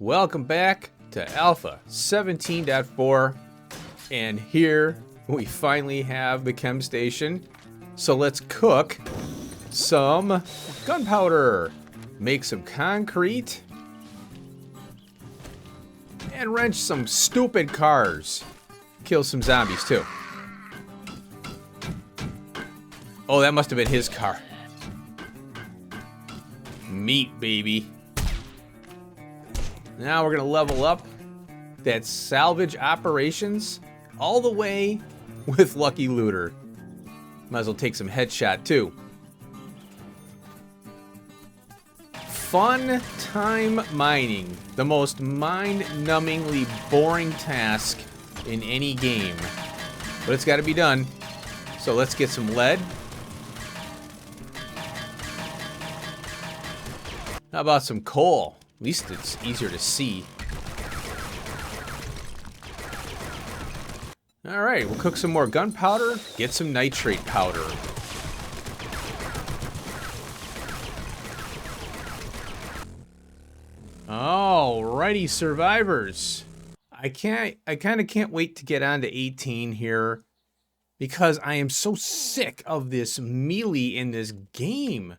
Welcome back to Alpha 17.4, and here we finally have the chem station. So let's cook some gunpowder, make some concrete, and wrench some stupid cars. Kill some zombies too. Oh, that must have been his car. Meat, baby. Now we're gonna level up that salvage operations all the way with Lucky Looter. Might as well take some headshot too. Fun time mining. The most mind-numbingly boring task in any game. But it's gotta be done. So let's get some lead. How about some coal? At least it's easier to see. Alright, we'll cook some more gunpowder, get some nitrate powder. Alrighty, survivors. I kind of can't wait to get on to 18 here because I am so sick of this melee in this game.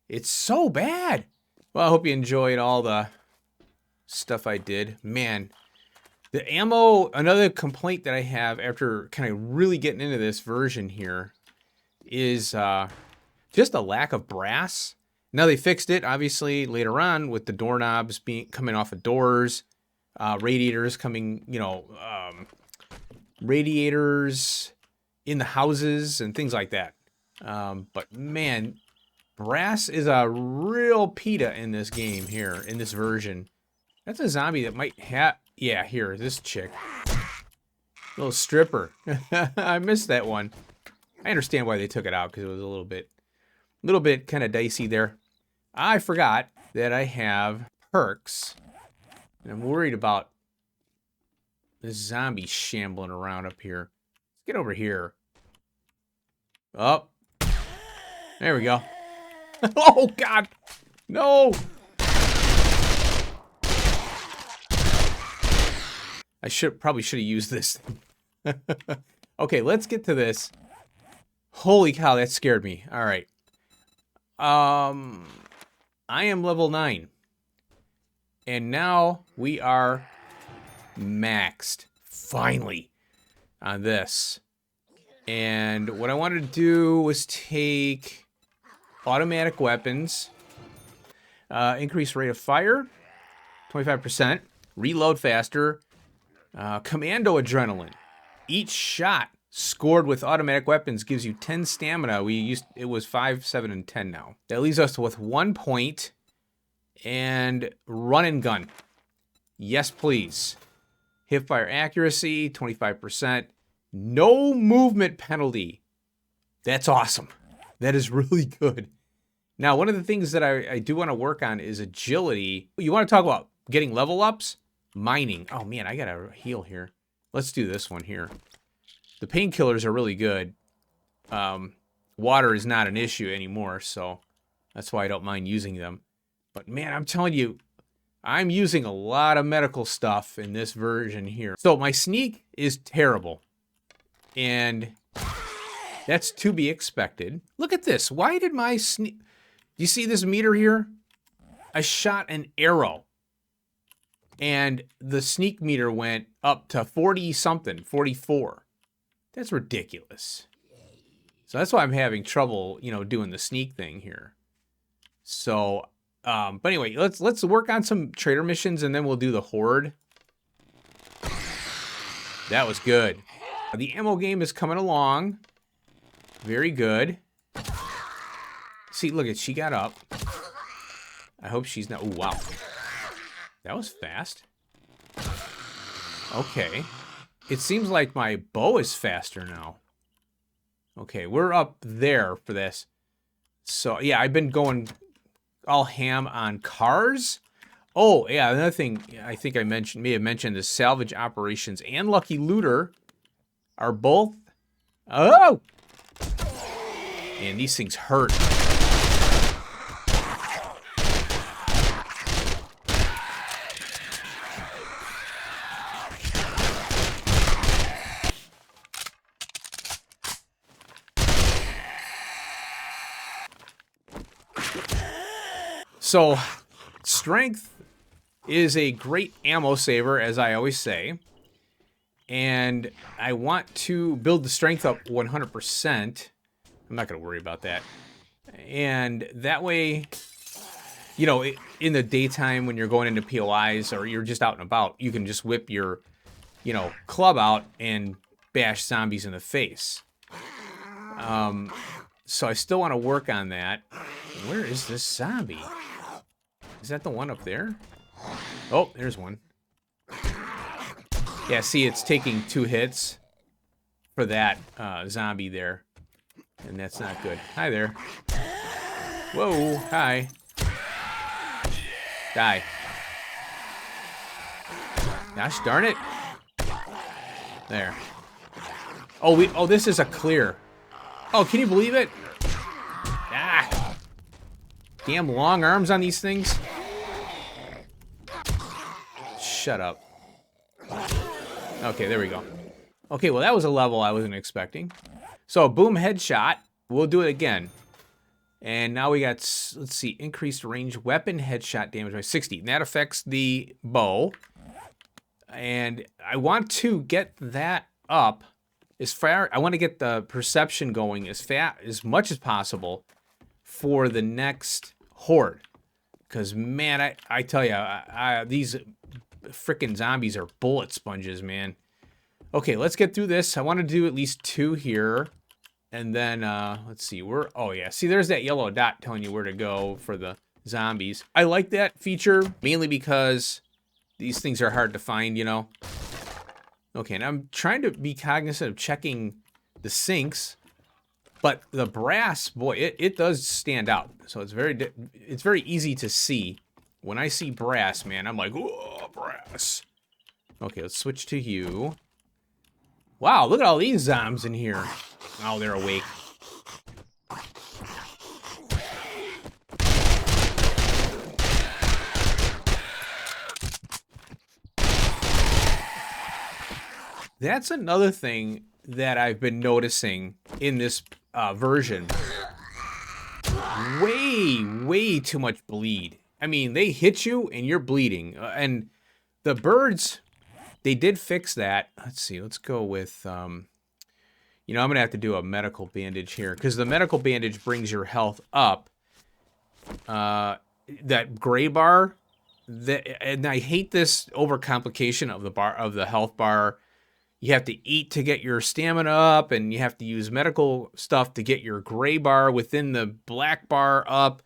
It's so bad. Well, I hope you enjoyed all the stuff I did. Man, the ammo, another complaint that I have after kind of really getting into this version here is just a lack of brass. Now they fixed it, obviously, later on with the doorknobs coming off of doors, radiators coming, radiators in the houses and things like that. But man, brass is a real pita in this game here, in this version. That's a zombie that might have... Yeah, here, this chick. Little stripper. I missed that one. I understand why they took it out, because it was a little bit kind of dicey there. I forgot that I have perks. And I'm worried about this zombie shambling around up here. Let's get over here. Oh. There we go. Oh, God. No. I probably should have used this. Okay, let's get to this. Holy cow, that scared me. All right. I am level 9. And now we are maxed. Finally. On this. And what I wanted to do was take automatic weapons, increase rate of fire, 25%, reload faster, commando adrenaline. Each shot scored with automatic weapons gives you 10 stamina. It was 5, 7, and 10 now. That leaves us with 1 point and run and gun. Yes, please. Hip fire accuracy, 25%. No movement penalty. That's awesome. That is really good. Now, one of the things that I do want to work on is agility. You want to talk about getting level ups? Mining. Oh, man, I got to heal here. Let's do this one here. The painkillers are really good. Water is not an issue anymore, so that's why I don't mind using them. But, man, I'm telling you, I'm using a lot of medical stuff in this version here. So my sneak is terrible. And... that's to be expected. Look at this. Why did my sneak... Do you see this meter here? I shot an arrow. And the sneak meter went up to 40-something, 44. That's ridiculous. So that's why I'm having trouble, doing the sneak thing here. So, but anyway, let's work on some trader missions and then we'll do the horde. That was good. The ammo game is coming along. Very good. See, look, she got up. I hope she's not... Oh, wow. That was fast. Okay. It seems like my bow is faster now. Okay, we're up there for this. So, yeah, I've been going all ham on cars. Oh, yeah, another thing I think I may have mentioned is salvage operations and Lucky Looter are both... Oh! And these things hurt. So, strength is a great ammo saver, as I always say. And I want to build the strength up 100%. I'm not going to worry about that. And that way, you know, in the daytime when you're going into POIs or you're just out and about, you can just whip your, you know, club out and bash zombies in the face. So I still want to work on that. Where is this zombie? Is that the one up there? Oh, there's one. Yeah, see, it's taking 2 hits for that zombie there. And that's not good. Hi there. Whoa, hi. Die. Gosh darn it. There. Oh, this is a clear. Oh, can you believe it? Ah. Damn long arms on these things. Shut up. Okay, there we go. Okay, well, that was a level I wasn't expecting. So, boom, headshot. We'll do it again. And now we got, let's see, increased range weapon headshot damage by 60. And that affects the bow. And I want to get that up as far. I want to get the perception going as much as possible for the next horde. Because, man, I tell you, these freaking zombies are bullet sponges, man. Okay, let's get through this. I want to do at least 2 here. And then, let's see, oh yeah, see, there's that yellow dot telling you where to go for the zombies. I like that feature, mainly because these things are hard to find, you know. Okay, and I'm trying to be cognizant of checking the sinks, but the brass, boy, it does stand out. So it's very easy to see. When I see brass, man, I'm like, whoa, brass. Okay, let's switch to Hugh. Wow, look at all these zombs in here. Oh, they're awake. That's another thing that I've been noticing in this version. Way too much bleed. I mean, they hit you and you're bleeding. And the birds, they did fix that. Let's see, let's go with... you know, I'm going to have to do a medical bandage here, because the medical bandage brings your health up. That gray bar, and I hate this overcomplication of the health bar. You have to eat to get your stamina up, and you have to use medical stuff to get your gray bar within the black bar up,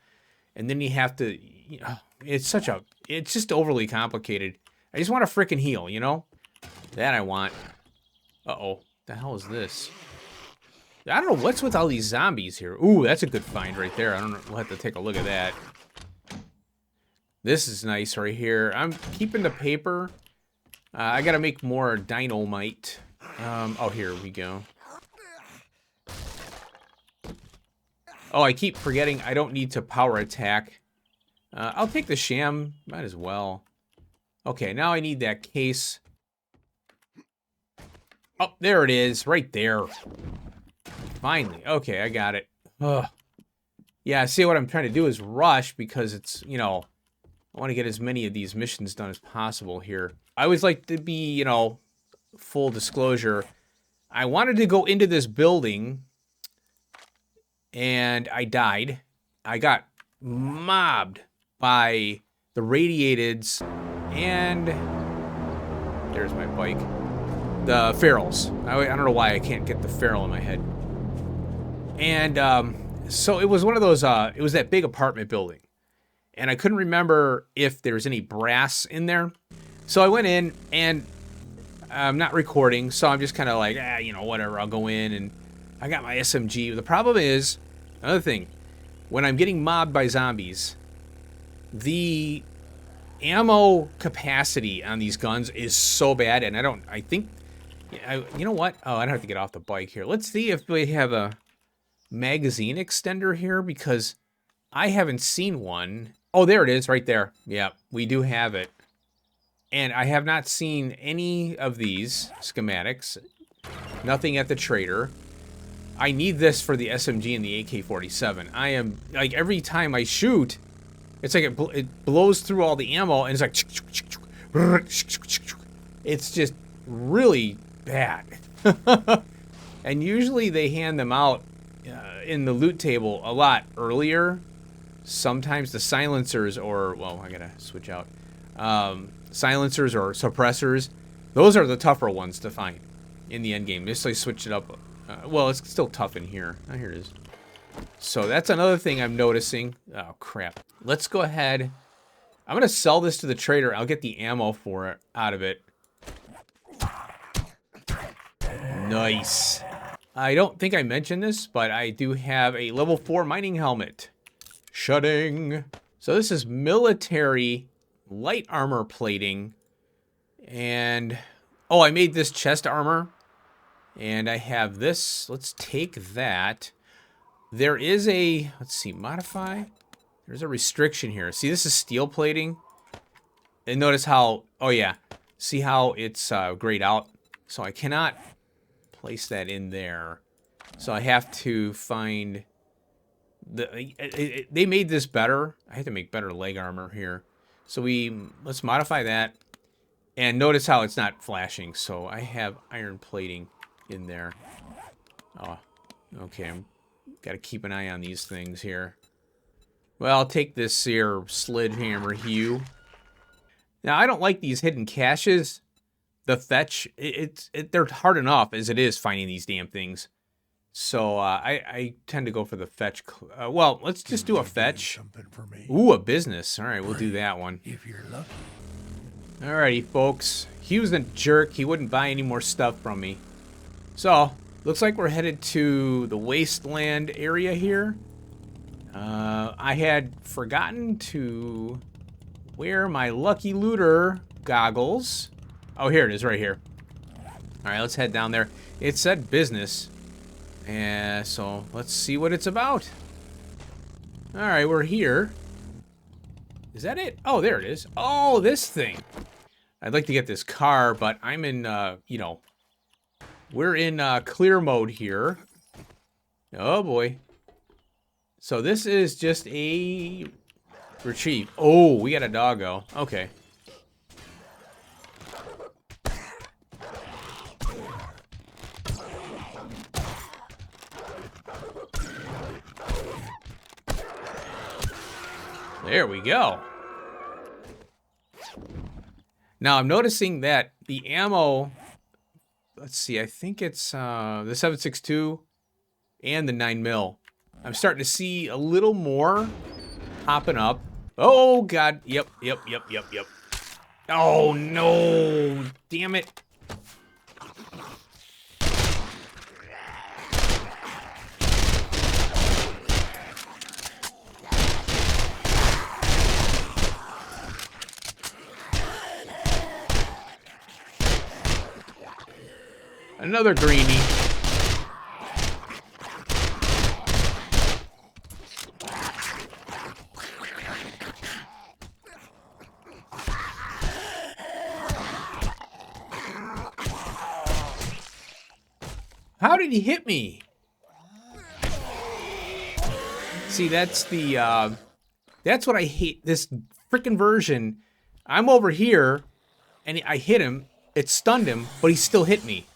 and then you have to, you know, it's just overly complicated. I just want to frickin' heal, you know? That I want. Uh-oh. The hell is this? I don't know what's with all these zombies here. Ooh, that's a good find right there. I don't know. We'll have to take a look at that. This is nice right here. I'm keeping the paper. I gotta make more dynamite. Oh, here we go. Oh, I keep forgetting I don't need to power attack. I'll take the sham. Might as well. Okay, now I need that case. Oh, there it is. Right there. Finally. Okay, I got it. Ugh. Yeah, see, what I'm trying to do is rush because it's, you know, I want to get as many of these missions done as possible here. I always like to be, you know, full disclosure. I wanted to go into this building, and I died. I got mobbed by the radiateds, and there's my bike. The ferals. I don't know why I can't get the feral in my head. And so it was one of those, it was that big apartment building. And I couldn't remember if there was any brass in there. So I went in, and I'm not recording, so I'm just kind of like, you know, whatever, I'll go in, and I got my SMG. The problem is, another thing, when I'm getting mobbed by zombies, the ammo capacity on these guns is so bad, and I think, you know what? Oh, I don't have to get off the bike here. Let's see if we have a magazine extender here, because I haven't seen one. Oh, there it is, right there. Yeah, we do have it. And I have not seen any of these schematics. Nothing at the trader. I need this for the SMG and the AK-47. I am, like, every time I shoot, It's like it blows through all the ammo, and it's like... It's just really bad. And usually they hand them out in the loot table a lot earlier. Sometimes the silencers or... Well, I gotta switch out. Silencers or suppressors. Those are the tougher ones to find in the end game. Just so I switch it up. Well, it's still tough in here. Oh, here it is. So that's another thing I'm noticing. Oh, crap. Let's go ahead. I'm going to sell this to the trader. I'll get the ammo for it out of it. Nice. I don't think I mentioned this, but I do have a level 4 mining helmet. Shutting. So this is military light armor plating. And... Oh, I made this chest armor. And I have this. Let's take that. There is a... Let's see. Modify. There's a restriction here. See, this is steel plating. And notice how... Oh, yeah. See how it's grayed out? So I cannot place that in there. So I have to find... They made this better. I have to make better leg armor here. So let's modify that. And notice how it's not flashing. So I have iron plating in there. Oh, okay. Got to keep an eye on these things here. Well, I'll take this here sledgehammer Hugh. Now, I don't like these hidden caches. The fetch, they're hard enough as it is finding these damn things. So I tend to go for the fetch. Well, let's just do a fetch. Ooh, a business. All right, we'll do that one. If you're lucky. Alrighty, folks. Hugh's a jerk. He wouldn't buy any more stuff from me. So, looks like we're headed to the wasteland area here. I had forgotten to wear my lucky looter goggles. Oh, here it is, right here. Alright, let's head down there. It said business. And so, let's see what it's about. Alright, we're here. Is that it? Oh, there it is. Oh, this thing. I'd like to get this car, but I'm in, you know, we're in clear mode here. Oh, boy. So this is just a retrieve. Oh, we got a doggo. Okay. There we go. Now I'm noticing that the ammo, let's see, I think it's the 7.62 and the 9mm. I'm starting to see a little more popping up. Oh god, yep. Oh no, damn it. Another greenie. How did he hit me? See, that's the, that's what I hate. This frickin' version. I'm over here, and I hit him. It stunned him, but he still hit me.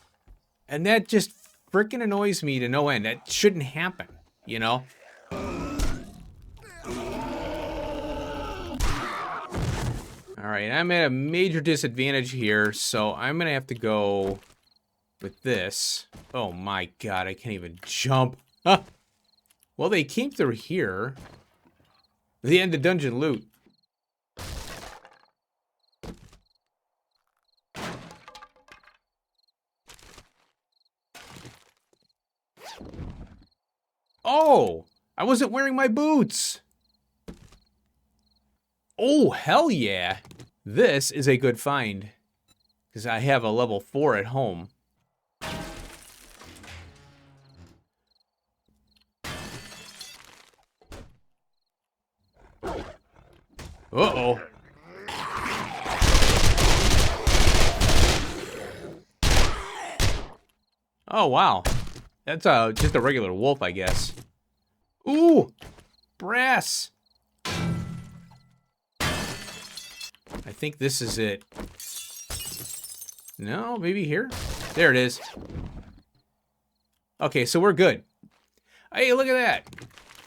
And that just frickin' annoys me to no end. That shouldn't happen, you know? Alright, I'm at a major disadvantage here, so I'm gonna have to go with this. Oh my god, I can't even jump. Huh. Well, they came through here. The end of dungeon loot. Oh, I wasn't wearing my boots. Oh, hell yeah. This is a good find. Because I have a level 4 at home. Uh-oh. Oh, wow. That's just a regular wolf, I guess. Ooh! Brass! I think this is it. No, maybe here? There it is. Okay, so we're good. Hey, look at that.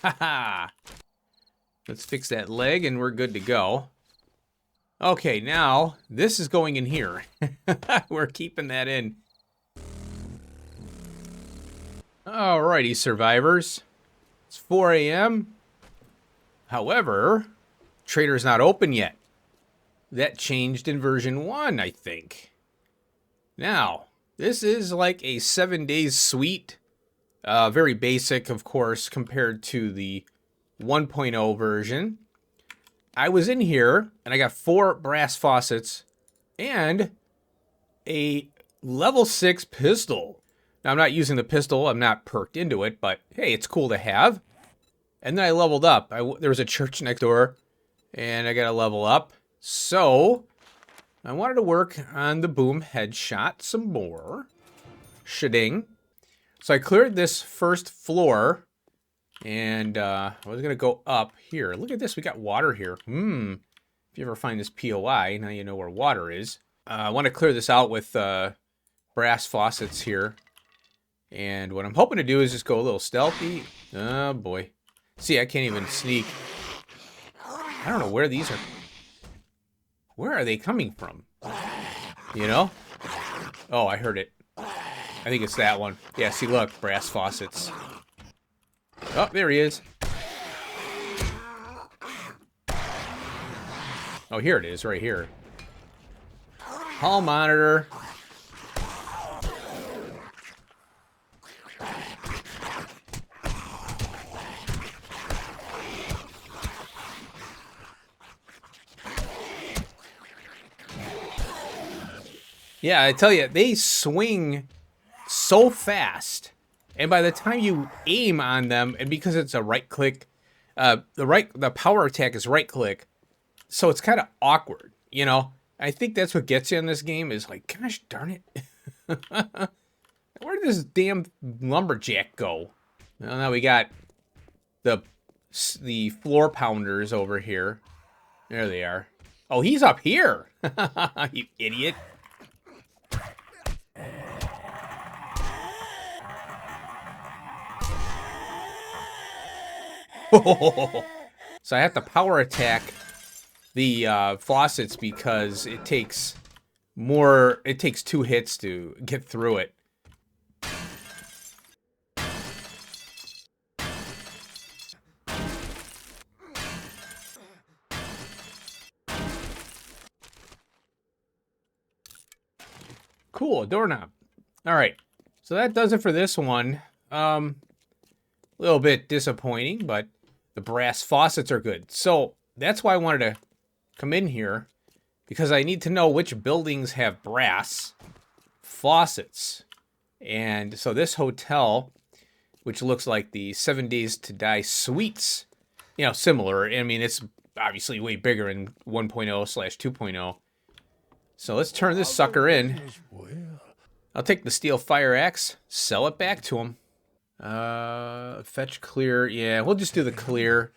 Haha. Let's fix that leg and we're good to go. Okay, now this is going in here. We're keeping that in. Alrighty, survivors. It's 4 a.m. However, Trader's not open yet. That changed in version 1, I think. Now, this is like a 7 days suite. Very basic, of course, compared to the 1.0 version. I was in here, and I got 4 brass faucets and a level 6 pistol. Now, I'm not using the pistol. I'm not perked into it, but hey, it's cool to have. And then I leveled up. There was a church next door, and I got to level up. So, I wanted to work on the boom headshot some more. Shading. So I cleared this first floor, and I was going to go up here. Look at this. We got water here. If you ever find this POI, now you know where water is. I want to clear this out with brass faucets here. And what I'm hoping to do is just go a little stealthy. Oh, boy. See, I can't even sneak. I don't know where these are. Where are they coming from? You know? Oh, I heard it. I think it's that one. Yeah, see, look. Brass faucets. Oh, there he is. Oh, here it is, right here. Hall monitor. Yeah, I tell you, they swing so fast. And by the time you aim on them, and because it's a right click, the power attack is right click, so it's kind of awkward, you know? I think that's what gets you in this game is like, gosh darn it. Where did this damn lumberjack go? Well, now we got the floor pounders over here. There they are. Oh, he's up here. You idiot. So I have to power attack the faucets because it takes 2 hits to get through it. Cool, doorknob. All right, so that does it for this one. A little bit disappointing, but the brass faucets are good. So that's why I wanted to come in here, because I need to know which buildings have brass faucets. And so this hotel, which looks like the 7 Days to Die suites, you know, similar. I mean, it's obviously way bigger in 1.0/2.0. So let's turn this sucker in. I'll take the steel fire axe, sell it back to him. Fetch clear. Yeah, we'll just do the clear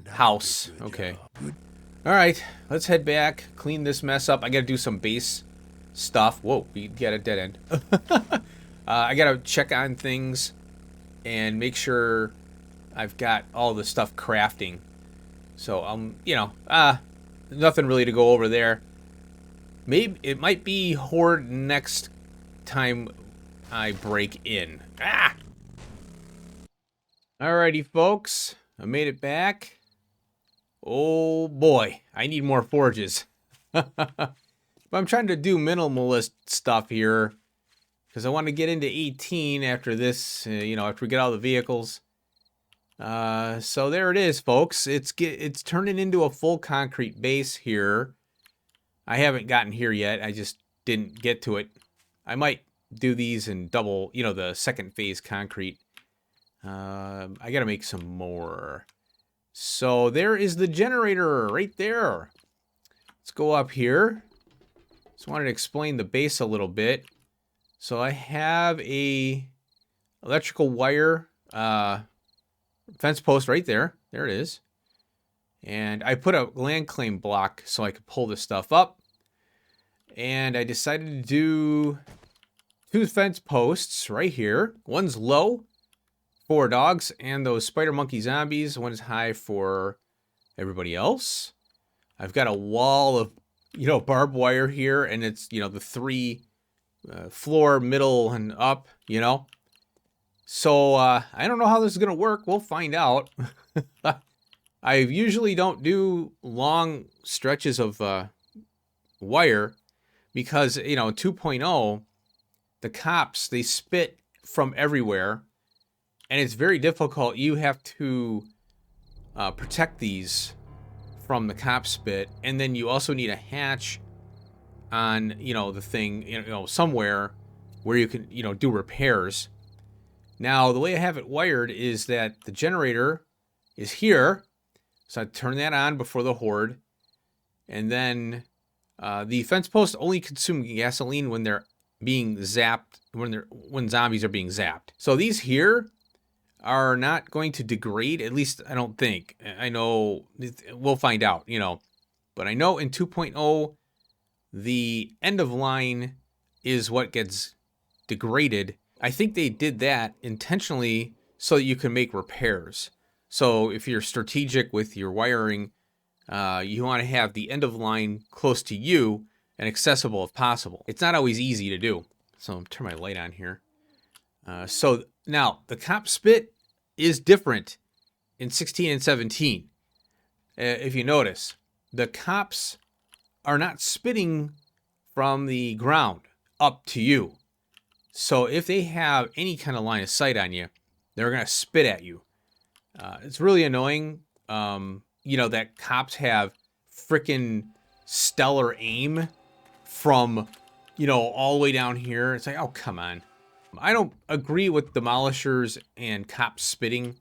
house. Okay. All right, let's head back, clean this mess up. I gotta do some base stuff. Whoa, we got a dead end. I gotta check on things and make sure I've got all the stuff crafting. So, you know, nothing really to go over there. Maybe it might be horde next time I break in. Alrighty, folks. I made it back. Oh, boy. I need more forges. But I'm trying to do minimalist stuff here, because I want to get into 18 after this, you know, after we get all the vehicles. So there it is, folks. It's turning into a full concrete base here. I haven't gotten here yet. I just didn't get to it. I might do these in double, you know, the second phase concrete. I gotta make some more. So there is the generator right there. Let's go up here. Just wanted to explain the base a little bit. So I have a electrical wire fence post right there. There it is. And I put a land claim block so I could pull this stuff up. And I decided to do 2 fence posts right here. One's low for dogs and those spider monkey zombies. One is high for everybody else. I've got a wall of, barbed wire here, and it's, the 3 floor, middle, and up, So I don't know how this is going to work. We'll find out. I usually don't do long stretches of wire because, 2.0, the cops, they spit from everywhere, and it's very difficult. You have to protect these from the cop spit, and then you also need a hatch on, the thing, somewhere where you can, do repairs. Now, the way I have it wired is that the generator is here, so I turn that on before the horde, and then the fence posts only consume gasoline when they're being zapped, when zombies are being zapped. So these here are not going to degrade, at least I don't think. I know, we'll find out, But I know in 2.0, the end of line is what gets degraded. I think they did that intentionally so that you can make repairs. So if you're strategic with your wiring, you want to have the end of line close to you and accessible if possible. It's not always easy to do. So I'll turn my light on here. So now the cop spit is different in 16 and 17. If you notice, the cops are not spitting from the ground up to you. So if they have any kind of line of sight on you, they're going to spit at you. It's really annoying, that cops have freaking stellar aim from, all the way down here. It's like, oh, come on. I don't agree with demolishers and cops spitting.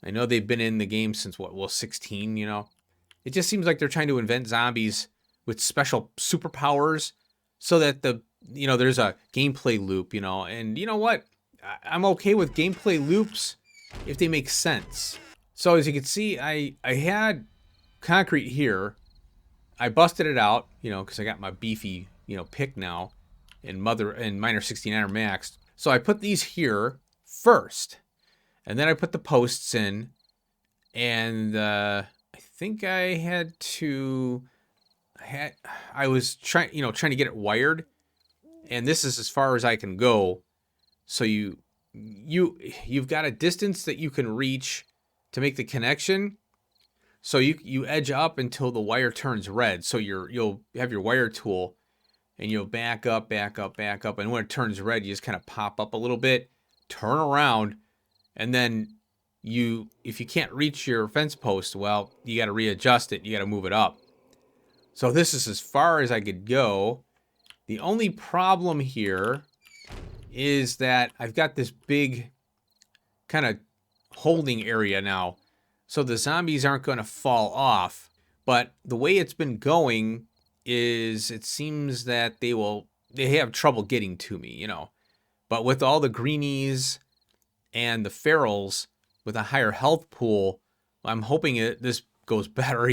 I know they've been in the game since, 16, It just seems like they're trying to invent zombies with special superpowers so that there's a gameplay loop, And you know what? I'm okay with gameplay loops if they make sense. So as you can see, I had concrete here. I busted it out, because I got my beefy, pick now, and mine are 69 maxed. So I put these here first, and then I put the posts in, and I think I was trying to get it wired, and this is as far as I can go. So you've got a distance that you can reach to make the connection. So you edge up until the wire turns red. So you'll have your wire tool, and you'll back up, and when it turns red, you just kind of pop up a little bit, turn around, and then if you can't reach your fence post, well, you got to readjust it. You got to move it up. So this is as far as I could go. The only problem here is that I've got this big kind of holding area now. So the zombies aren't going to fall off. But the way it's been going is it seems that they have trouble getting to me, But with all the greenies and the ferals with a higher health pool, I'm hoping this goes better,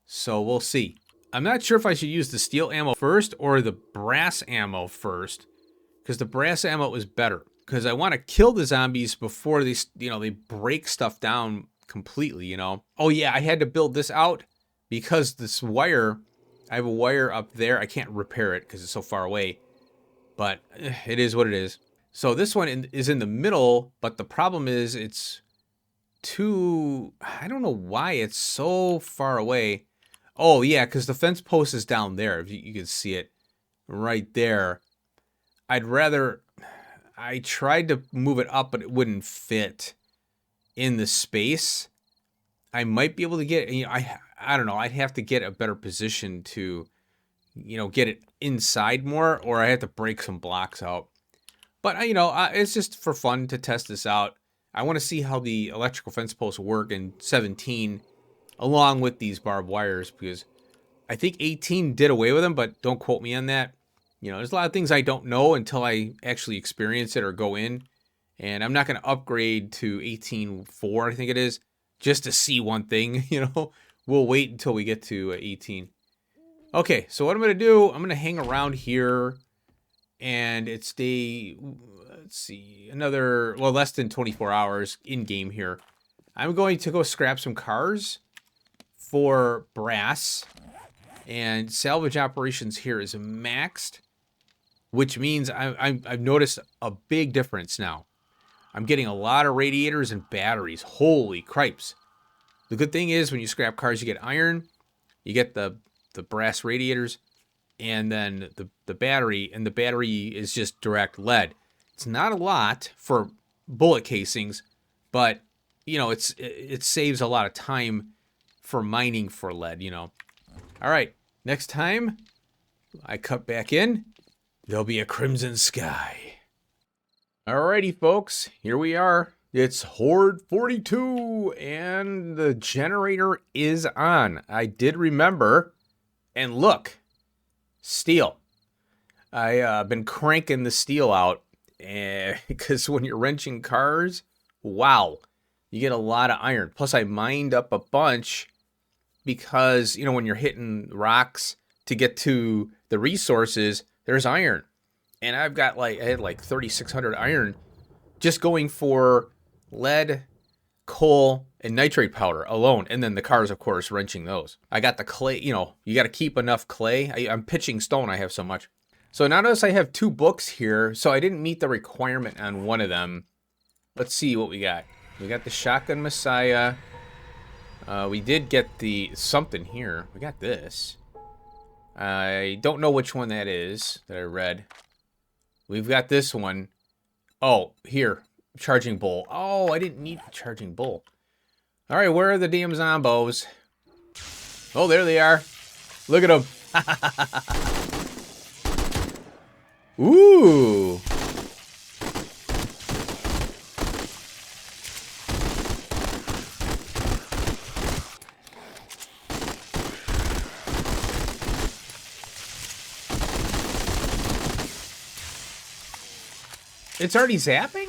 So we'll see. I'm not sure if I should use the steel ammo first or the brass ammo first, because the brass ammo is better. Because I want to kill the zombies before they break stuff down completely, Oh yeah, I had to build this out because this wire, I have a wire up there. I can't repair it because it's so far away, but it is what it is. So this one is in the middle, but the problem is it's I don't know why it's so far away. Oh yeah, because the fence post is down there. If you can see it right there. I tried to move it up, but it wouldn't fit in the space. I might be able to get, I don't know. I'd have to get a better position to, get it inside more, or I have to break some blocks out. But, it's just for fun to test this out. I want to see how the electrical fence posts work in 17 along with these barbed wires, because I think 18 did away with them, but don't quote me on that. There's a lot of things I don't know until I actually experience it or go in. And I'm not going to upgrade to 18.4, I think it is, just to see one thing, you know. We'll wait until we get to 18. Okay, so what I'm going to do, I'm going to hang around here, and it's day, let's see, another, well, less than 24 hours in-game here. I'm going to go scrap some cars for brass, and salvage operations here is maxed, which means I've noticed a big difference now. I'm getting a lot of radiators and batteries. Holy cripes. The good thing is when you scrap cars, you get iron, you get the brass radiators, and then the battery, and the battery is just direct lead. It's not a lot for bullet casings, but, you know, it saves a lot of time for mining for lead, you know. All right, next time I cut back in, there'll be a crimson sky. Alrighty, folks, here we are. It's Horde 42, and the generator is on. I did remember, and look, steel. I've been cranking the steel out, because when you're wrenching cars, wow, you get a lot of iron. Plus, I mined up a bunch because, you know, when you're hitting rocks to get to the resources, there's iron. And I've got I had like 3,600 iron just going for lead, coal, and nitrate powder alone. And then the cars, of course, wrenching those. I got the clay, you know, you got to keep enough clay. I'm pitching stone, I have so much. So now notice I have 2 books here. So I didn't meet the requirement on one of them. Let's see what we got. We got the Shotgun Messiah. We did get the something here. We got this. I don't know which one that is that I read. We've got this one. Oh, here. Charging bull. Oh, I didn't need the charging bull. All right, where are the damn zombos? Oh, there they are. Look at them. Ooh. It's already zapping?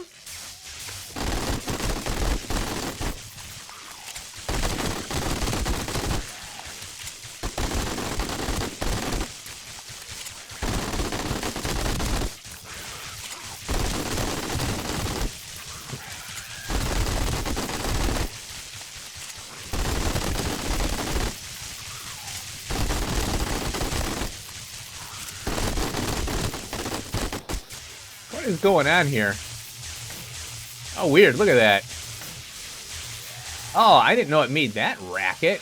What is going on here? Oh, weird. Look at that. Oh, I didn't know it made that racket.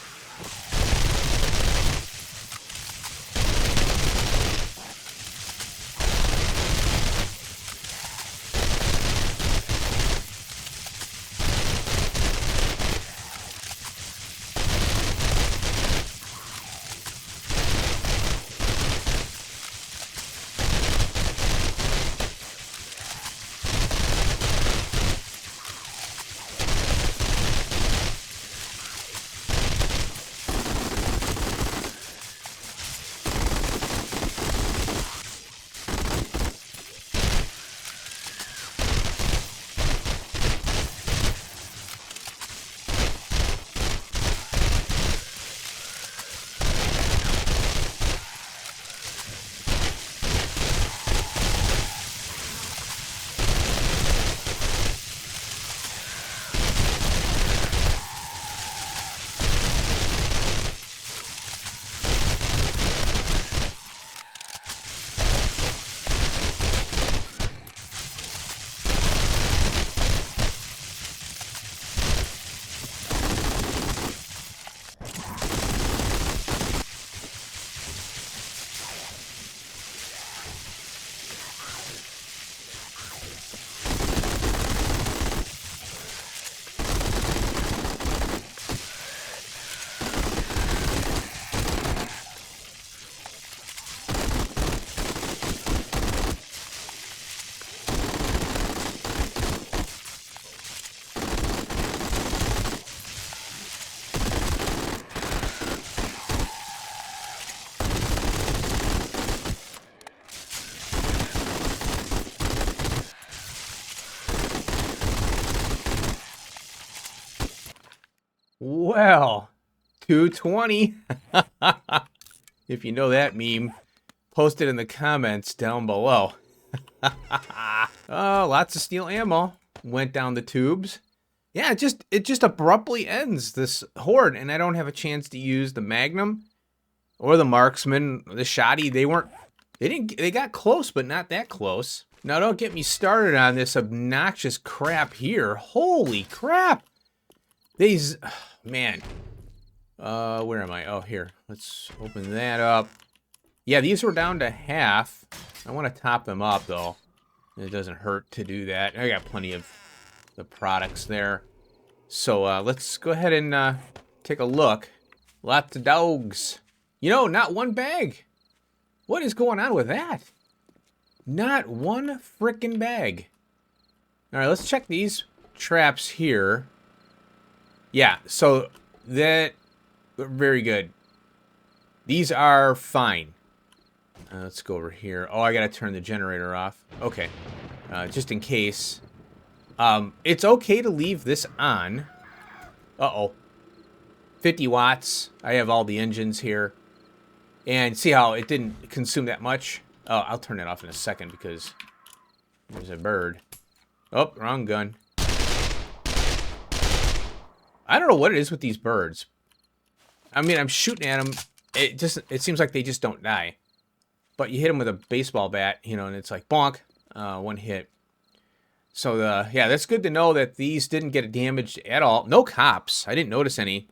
Well, 220. If you know that meme, post it in the comments down below. Oh, lots of steel ammo went down the tubes. Yeah, it just abruptly ends this horde, and I don't have a chance to use the Magnum or the Marksman, the Shotty. They got close, but not that close. Now, don't get me started on this obnoxious crap here. Holy crap! These, man. Where am I? Oh, here. Let's open that up. Yeah, these were down to half. I want to top them up, though. It doesn't hurt to do that. I got plenty of the products there. So, let's go ahead and take a look. Lots of dogs. You know, not one bag. What is going on with that? Not one frickin' bag. All right, let's check these traps here. Yeah, so that... very good. These are fine. Let's go over here. Oh, I gotta turn the generator off. Okay. Just in case. It's okay to leave this on. Uh-oh. 50 watts. I have all the engines here. And see how it didn't consume that much? Oh, I'll turn it off in a second because there's a bird. Oh, wrong gun. I don't know what it is with these birds. I mean, I'm shooting at them. It seems like they just don't die. But you hit them with a baseball bat, you know, and it's like bonk, one hit. So yeah, that's good to know that these didn't get damaged at all. No cops. I didn't notice any.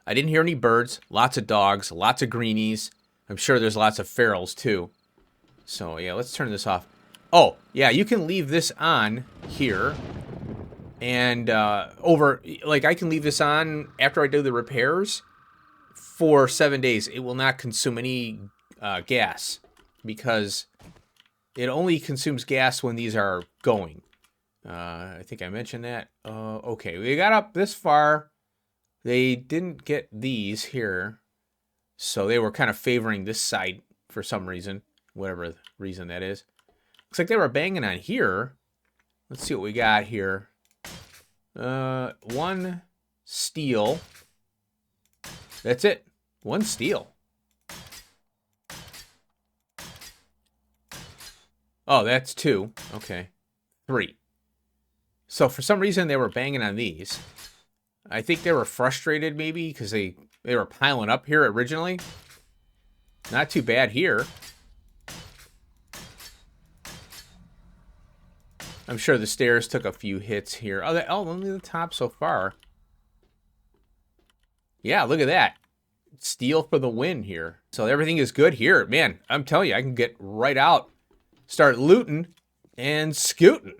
I didn't hear any birds. Lots of dogs. Lots of greenies. I'm sure there's lots of ferals too. So yeah, let's turn this off. Oh yeah, you can leave this on here. And like I can leave this on after I do the repairs for 7 days. It will not consume any gas because it only consumes gas when these are going. I think I mentioned that. Okay, we got up this far. They didn't get these here, so they were kind of favoring this side for some reason, whatever reason that is. Looks like they were banging on here. Let's see what we got here. One steel. That's it. One steel. Oh, that's two. Okay. Three. So for some reason they were banging on these. I think they were frustrated maybe because they were piling up here originally. Not too bad here. I'm sure the stairs took a few hits here. Oh, only the top so far. Yeah, look at that. Steel for the win here. So everything is good here. Man, I'm telling you, I can get right out, start looting, and scooting.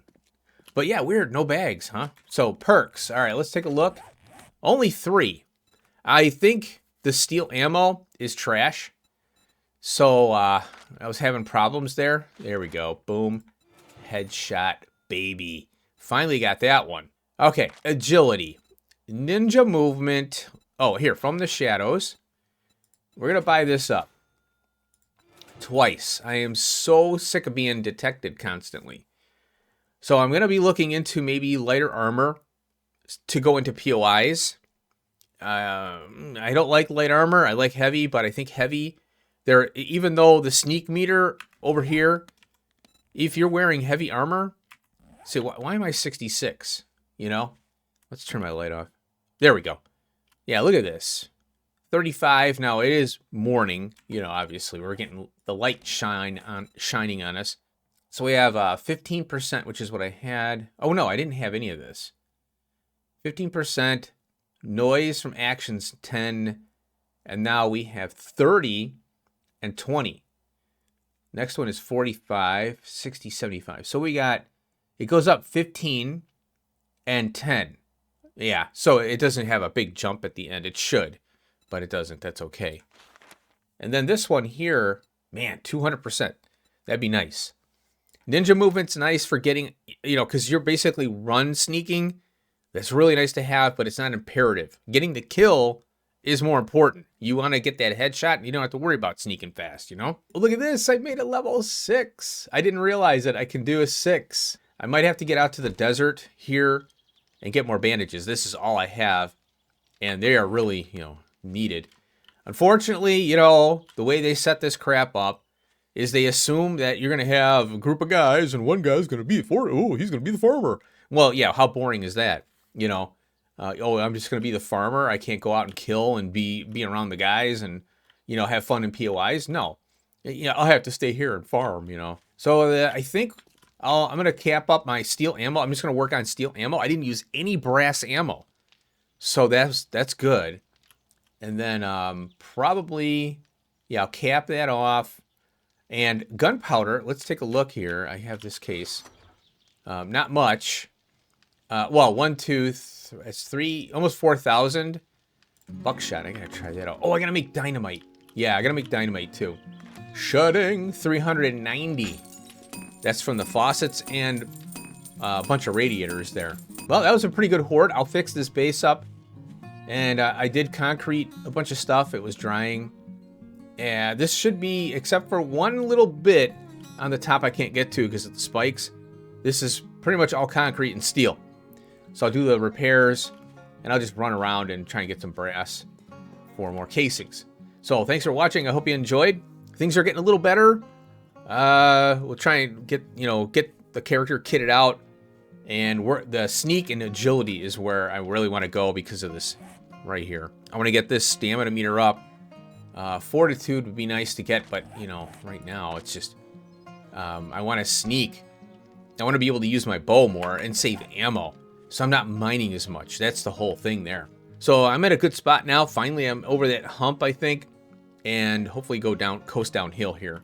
But yeah, weird. No bags, huh? So perks. All right, let's take a look. Only 3. I think the steel ammo is trash. So I was having problems there. There we go. Boom. Headshot, baby. Finally got that one. Okay, agility. Ninja movement. Oh, here, from the shadows. We're going to buy this up. Twice. I am so sick of being detected constantly. So I'm going to be looking into maybe lighter armor to go into POIs. I don't like light armor. I like heavy, but I think heavy, even though the sneak meter over here, if you're wearing heavy armor, see, why am I 66? You know? Let's turn my light off. There we go. Yeah, look at this. 35. Now, it is morning. You know, obviously, we're getting the light shining on us. So we have 15%, which is what I had. Oh, no, I didn't have any of this. 15%. Noise from actions, 10. And now we have 30 and 20. Next one is 45, 60, 75. So we got, it goes up 15 and 10. Yeah, so it doesn't have a big jump at the end. It should, but it doesn't. That's okay. And then this one here, man, 200%. That'd be nice. Ninja movement's nice for getting, you know, because you're basically run sneaking. That's really nice to have, but it's not imperative. Getting the kill is more important. You want to get that headshot, and you don't have to worry about sneaking fast, you know? Well, look at this. I made a level 6. I didn't realize that I can do a 6. I might have to get out to the desert here and get more bandages. This is all I have. and they are really, needed. Unfortunately, the way they set this crap up is they assume that you're going to have a group of guys and one guy's going to be he's going to be the farmer. Well, yeah, how boring is that? I'm just going to be the farmer. I can't go out and kill and be around the guys and, have fun in POIs. No, I'll have to stay here and farm, So I think I'm going to cap up my steel ammo. I'm just going to work on steel ammo. I didn't use any brass ammo. So that's good. And then probably, I'll cap that off. And gunpowder, let's take a look here. I have this case. Not much. Well, 1, 2, it's 3, almost 4,000. Buckshot, I gotta try that out. Oh, I gotta make dynamite. Yeah, I gotta make dynamite too. Shutting, 390. That's from the faucets and a bunch of radiators there. Well, that was a pretty good hoard. I'll fix this base up. And I did concrete a bunch of stuff. It was drying. And this should be, except for one little bit on the top I can't get to because of the spikes. This is pretty much all concrete and steel. So I'll do the repairs, and I'll just run around and try and get some brass for more casings. So thanks for watching. I hope you enjoyed. Things are getting a little better. We'll try and get the character kitted out. And the sneak and agility is where I really want to go because of this right here. I want to get this stamina meter up. Fortitude would be nice to get, but right now it's just I want to sneak. I want to be able to use my bow more and save ammo, so I'm not mining as much. That's the whole thing there. So I'm at a good spot now. Finally, I'm over that hump, I think, and hopefully coast downhill here.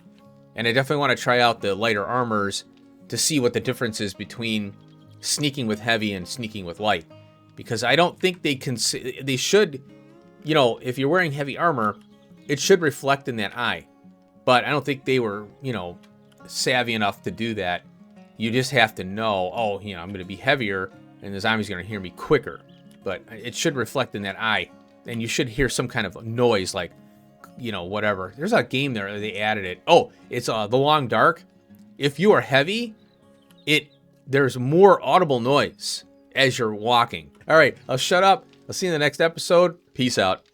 And I definitely want to try out the lighter armors to see what the difference is between sneaking with heavy and sneaking with light, because I don't think they should. If you're wearing heavy armor, it should reflect in that eye, but I don't think they were, savvy enough to do that. You just have to know, I'm going to be heavier, and the zombie's going to hear me quicker. But it should reflect in that eye, and you should hear some kind of noise, like, whatever. There's a game there, they added it. Oh, it's The Long Dark. If you are heavy, there's more audible noise as you're walking. All right, I'll shut up. I'll see you in the next episode. Peace out.